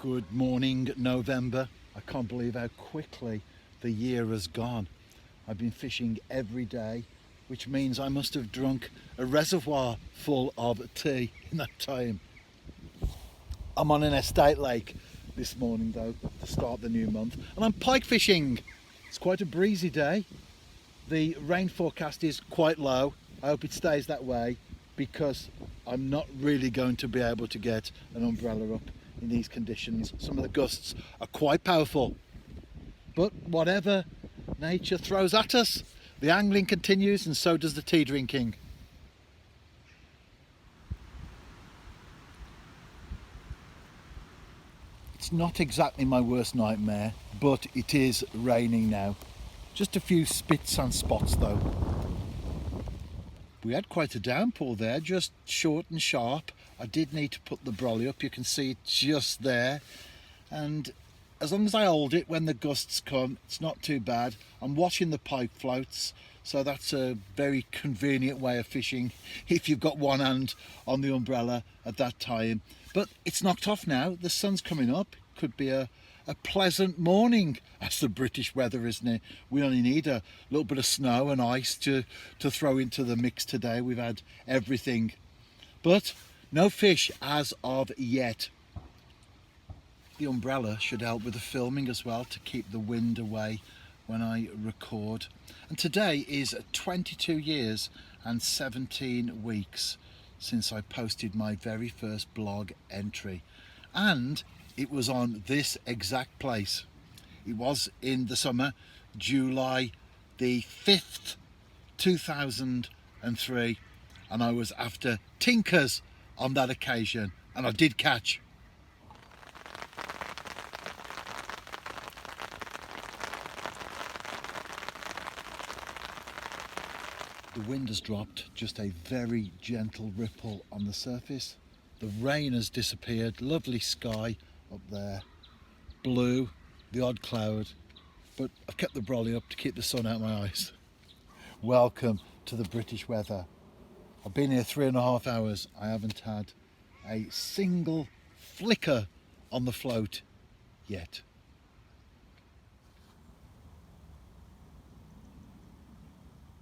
Good morning, November. I can't believe how quickly the year has gone. I've been fishing every day, which means I must have drunk a reservoir full of tea in that time. I'm on an estate lake this morning though, to start the new month, and I'm pike fishing. It's quite a breezy day. The rain forecast is quite low. I hope it stays that way because I'm not really going to be able to get an umbrella up in these conditions. Some of the gusts are quite powerful, but whatever nature throws at us, the angling continues and so does the tea drinking. It's not exactly my worst nightmare, but it is raining now. Just a few spits and spots though. We had quite a downpour there, just short and sharp. I did need to put the brolly up, you can see it just there. And as long as I hold it when the gusts come, it's not too bad. I'm watching the pike floats, so that's a very convenient way of fishing if you've got one hand on the umbrella at that time. But it's knocked off now, the sun's coming up. Could be a pleasant morning. That's the British weather, isn't it? We only need a little bit of snow and ice to throw into the mix today. We've had everything, but no fish as of yet. The umbrella should help with the filming as well, to keep the wind away when I record. And today is 22 years and 17 weeks since I posted my very first blog entry, and it was on this exact place. It was in the summer, July the 5th, 2003, and I was after tinkers on that occasion, and I did catch. The wind has dropped, just a very gentle ripple on the surface. The rain has disappeared, lovely sky up there, blue, the odd cloud, but I've kept the brolly up to keep the sun out of my eyes. Welcome to the British weather. I've been here 3.5 hours. I haven't had a single flicker on the float yet.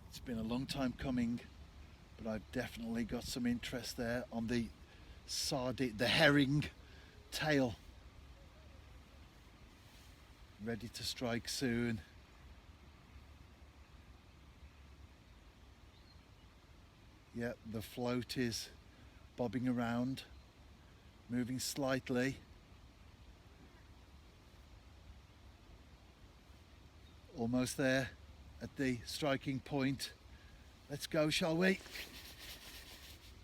It's been a long time coming, but I've definitely got some interest there on the herring tail. Ready to strike soon. Yeah, the float is bobbing around, moving slightly. Almost there at the striking point. Let's go, shall we?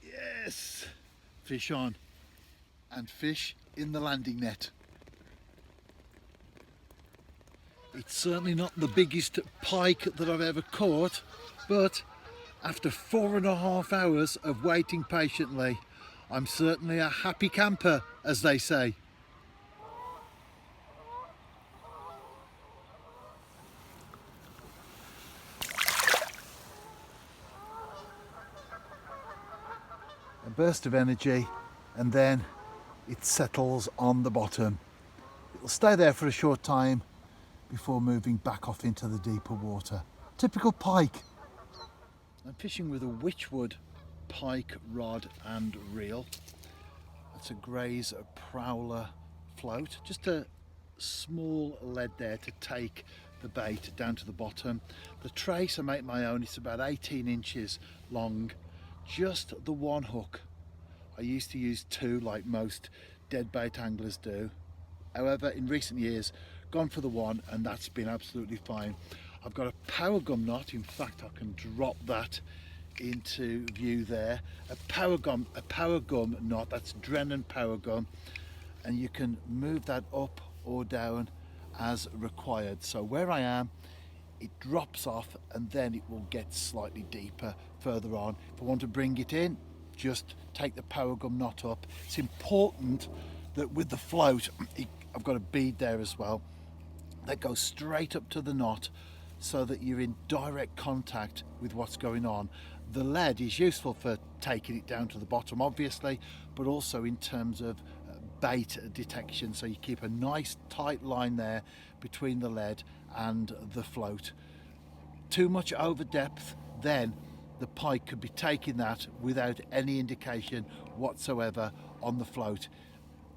Yes! Fish on, and fish in the landing net. It's certainly not the biggest pike that I've ever caught, but after 4.5 hours of waiting patiently, I'm certainly a happy camper, as they say. A burst of energy, and then it settles on the bottom. It'll stay there for a short time before moving back off into the deeper water. Typical pike. I'm fishing with a Witchwood pike rod and reel. That's a Gray's Prowler float, just a small lead there to take the bait down to the bottom. The trace I make my own, it's about 18 inches long, just the one hook. I used to use two like most deadbait anglers do. However, in recent years, gone for the one, and that's been absolutely fine. I've got a power gum knot. In fact, I can drop that into view there. A power gum knot, that's Drennan power gum, and you can move that up or down as required. So where I am, it drops off and then it will get slightly deeper further on. If I want to bring it in, just take the power gum knot up. It's important that with the float, I've got a bead there as well that goes straight up to the knot so that you're in direct contact with what's going on. The lead is useful for taking it down to the bottom, obviously, but also in terms of bait detection, so you keep a nice tight line there between the lead and the float. Too much over depth, then the pike could be taking that without any indication whatsoever on the float.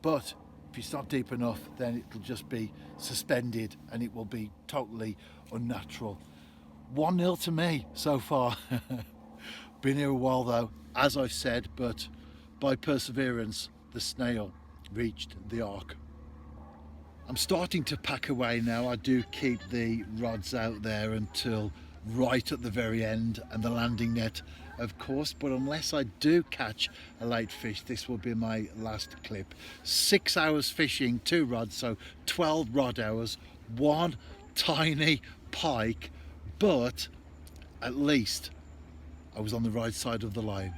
But if it's not deep enough, then it'll just be suspended and it will be totally unnatural. 1-0 to me so far. Been here a while though, as I said, but by perseverance the snail reached the ark. I'm starting to pack away now. I do keep the rods out there until right at the very end, and the landing net of course, but unless I do catch a late fish, this will be my last clip. 6 hours fishing, 2 rods, so 12 rod hours, 1 tiny pike, but at least I was on the right side of the line.